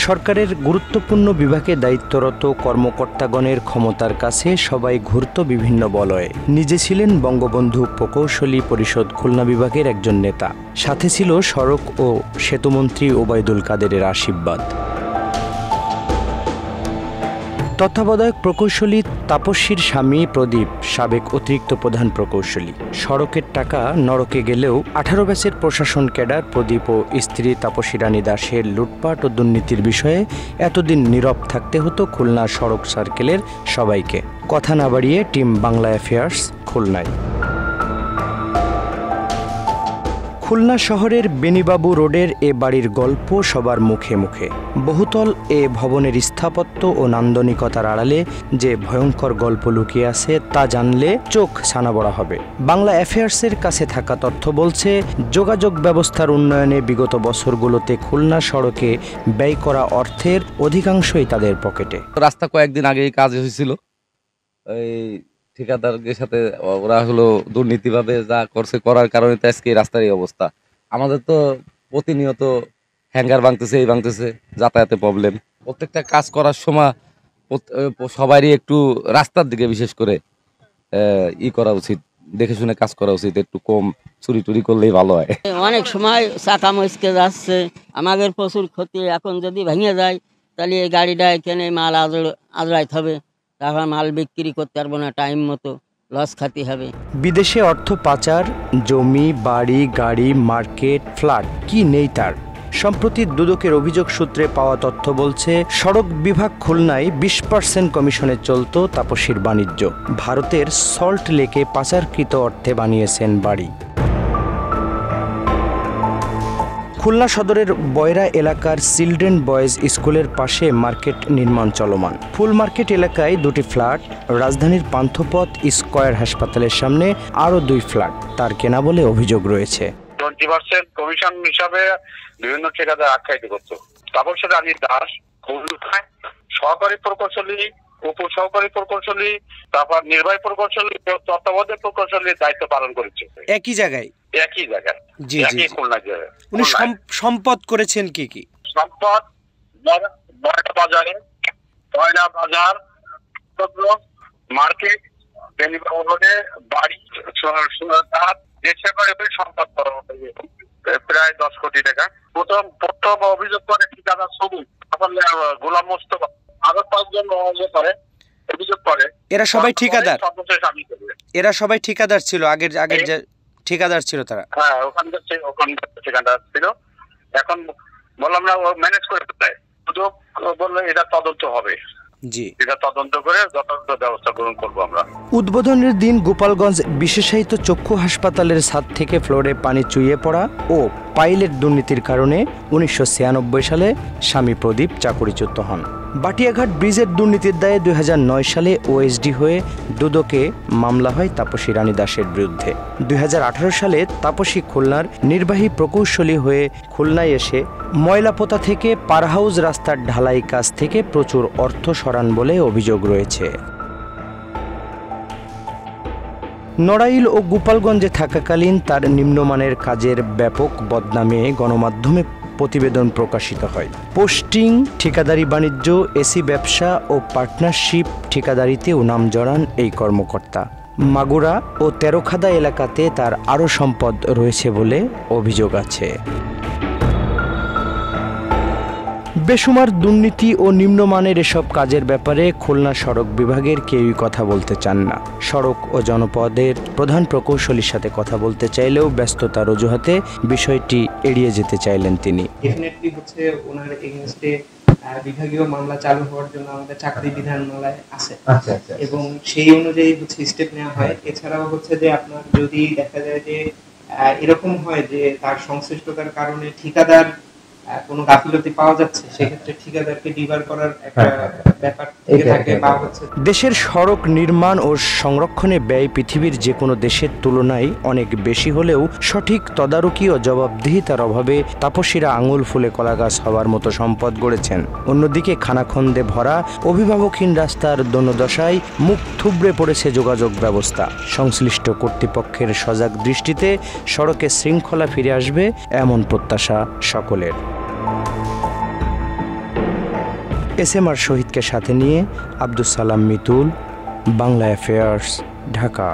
সরকারের গুরুত্বপূর্ণ বিভাগে দায়িত্বরত কর্মকর্তাগণের ক্ষমতার কাছে সবাই ঘুরত বিভিন্ন বলয়ে। নিজে ছিলেন বঙ্গবন্ধু প্রকৌশলী পরিষদ খুলনা বিভাগের একজন নেতা, সাথে ছিল সড়ক ও সেতুমন্ত্রী ওবায়দুল কাদেরের আশীর্বাদ। তত্ত্বাবধায়ক প্রকৌশলী তাপসীর স্বামী প্রদীপ সাবেক অতিরিক্ত প্রধান প্রকৌশলী। সড়কের টাকা নরকে গেলেও 18 ব্যাচের প্রশাসন ক্যাডার প্রদীপ ও স্ত্রী তাপসী রানী দাসের লুটপাট ও দুর্নীতির বিষয়ে এতদিন নীরব থাকতে হতো খুলনা সড়ক সার্কেলের সবাইকে। কথা না বাড়িয়ে টিম বাংলা অ্যাফেয়ার্স খুলনায়। খুলনা শহরের বেনিবাবু রোডের এ বাড়ির গল্প সবার মুখে মুখে। বহুতল এ ভবনের স্থাপত্য ও নান্দনিকতার আড়ালে যে ভয়ঙ্কর গল্প লুকিয়ে আছে তা জানলে চোখ ছানাবড়া হবে। বাংলা অ্যাফেয়ার্সের কাছে থাকা তথ্য বলছে, যোগাযোগ ব্যবস্থার উন্নয়নে বিগত বছরগুলোতে খুলনা সড়কে ব্যয় করা অর্থের অধিকাংশই তাদের পকেটে। রাস্তা কয়েকদিন আগেই কাজ হয়েছিল, এই ঠিকাদারদের সাথে ওরা হলো দুর্নীতিভাবে যা করছে, করার কারণে তো আজকে রাস্তার এই অবস্থা। আমাদের তো প্রতিনিয়ত হ্যাঙ্গার ভাঙতেছে, এই ভাঙতেছে, যাতায়াতে প্রবলেম। প্রত্যেকটা কাজ করার সময় সবারই একটু রাস্তার দিকে বিশেষ করে করা উচিত, দেখে শুনে কাজ করা উচিত। একটু কম চুরি টুরি করলেই ভালো হয়। অনেক সময় চাকা মচকে যাচ্ছে, আমাদের প্রচুর ক্ষতি। এখন যদি ভেঙে যায় তাহলে এই গাড়িটা এখানে মাল আজড়াইতে হবে, তারপর মাল বিক্রি করতে পারবো না, টাইম মতো লস খাতি হবে। বিদেশে অর্থ পাচার, জমি, বাড়ি, গাড়ি, মার্কেট, ফ্ল্যাট কি নেই তার। সম্প্রতি দুদকের অভিযোগ সূত্রে পাওয়া তথ্য বলছে, সড়ক বিভাগ খুলনায় 20% কমিশনে চলত তাপসীর বাণিজ্য। ভারতের সল্ট লেকে পাচারকৃত অর্থে বানিয়েছেন বাড়ি। খুলনা সদরের বয়রা এলাকার চিলড্রেন বয়েজ স্কুলের পাশে মার্কেট নির্মাণ চলমান। ফুল মার্কেট এলাকায় 2টি ফ্ল্যাট, রাজধানীর পান্থপথ স্কয়ার হাসপাতালের সামনে আরও 2 ফ্ল্যাট তার কেনা বলে অভিযোগ রয়েছে। 20% কমিশন হিসাবে বিভিন্ন ঠিকাদার আখ্যায়িত করতো। তাপসী রানী দাস সহকারী প্রকৌশলী, উপসহকারী প্রকৌশলী, তারপর নির্বাহী প্রকৌশলী, তত্ত্বাবধায়ক প্রকৌশলীর দায়িত্ব পালন করেছে একই জায়গায়। জি জি। খুলনা জেলায় উনি সম্পদ করেছেন কি কি? সম্পদ ময়লা বাজার, মার্কেট, বেনিবাবু রোডে বাড়ি, সম্পদ প্রায় 10 কোটি টাকা। প্রথম অভিযোগ করে ঠিকাদার সবুজ, গোলাম মোস্তফা, আরো 5 জন করে অভিযোগ করে। এরা সবাই ঠিকাদার? এরা সবাই ঠিকাদার ছিল, আগের যে ঠিকাদার ছিল তারা? হ্যাঁ, ওখানকার ঠিকাদার ছিল। এখন বললাম না, ও ম্যানেজ করে দেয়। শুধু বললো এটা তদন্ত হবে। জি, এটা তদন্ত করে যথাযথ ব্যবস্থা গ্রহণ করবো আমরা। উদ্বোধনের দিন গোপালগঞ্জ বিশেষায়িত চক্ষু হাসপাতালের ছাদ থেকে ফ্লোরে পানি চুইয়ে পড়া ও পাইলের দুর্নীতির কারণে 1996 সালে স্বামী প্রদীপ চাকরিচ্যুত হন। বাটিয়াঘাট ব্রিজের দুর্নীতির দায়ে 2009 সালে ওএসডি হয়ে দুদকে মামলা হয় তাপসী রানী দাসের বিরুদ্ধে। 2018 সালে তাপসী খুলনার নির্বাহী প্রকৌশলী হয়ে খুলনায় এসে ময়লাপোতা থেকে পারহাউস রাস্তার ঢালাই কাজ থেকে প্রচুর অর্থ সরান বলে অভিযোগ রয়েছে। নড়াইল ও গোপালগঞ্জে থাকাকালীন তার নিম্নমানের কাজের ব্যাপক বদনামে গণমাধ্যমে প্রতিবেদন প্রকাশিত হয়। পোস্টিং, ঠিকাদারি বাণিজ্য, এসি ব্যবসা ও পার্টনারশিপ ঠিকাদারিতেও নাম জড়ান এই কর্মকর্তা। মাগুরা ও তেরোখাদা এলাকাতে তার আরও সম্পদ রয়েছে বলে অভিযোগ আছে। বেসুমার দুর্নীতি ও নিম্নমানের এসব কাজের ব্যাপারে খুলনা সড়ক বিভাগের কেউই কথা বলতে চান না। সড়ক ও জনপদের প্রধান প্রকৌশলীর সাথে কথা বলতে চাইলেও ব্যস্ততার অজুহাতে বিষয়টি এড়িয়ে যেতে চাইলেন তিনি। ডেফিনেটলি হচ্ছে ওনার এগেইনস্টে বিভাগীয় মামলা চালু হওয়ার জন্য আমাদের চাকরি বিধানমালায় আছে, এবং সেই অনুযায়ী হচ্ছে স্টেপ নেওয়া হয়। এছাড়াও হচ্ছে যে আপনার যদি দেখা যায় যে এরকম হয় যে তার সংশ্লিষ্টতার কারণে ঠিকাদার কোনো গাফিলতি পাওয়া যাচ্ছে, সেক্ষেত্রে ঠিকাদারকে ডিবার করার একটা ব্যাপার থাকে। বা হচ্ছে দেশের সড়ক নির্মাণ ও সংরক্ষণে ব্যয় পৃথিবীর যে কোনো দেশের তুলনায় অনেক বেশি হলেও সঠিক তদারকি ও জবাবদিহিতার অভাবে তাপসীরা আঙুল ফুলে কলাগাছ হওয়ার মতো সম্পদ গড়েছেন। অন্যদিকে খানাখন্দে ভরা অভিভাবকহীন রাস্তার দোনোদশায় মুখ থুবড়ে পড়েছে যোগাযোগ ব্যবস্থা। সংশ্লিষ্ট কর্তৃপক্ষের সজাগ দৃষ্টিতে সড়কে শৃঙ্খলা ফিরে আসবে এমন প্রত্যাশা সকলের। SMR শহীদকে সাথে নিয়ে আব্দুস সালাম মিতুল, বাংলা অ্যাফেয়ার্স, ঢাকা।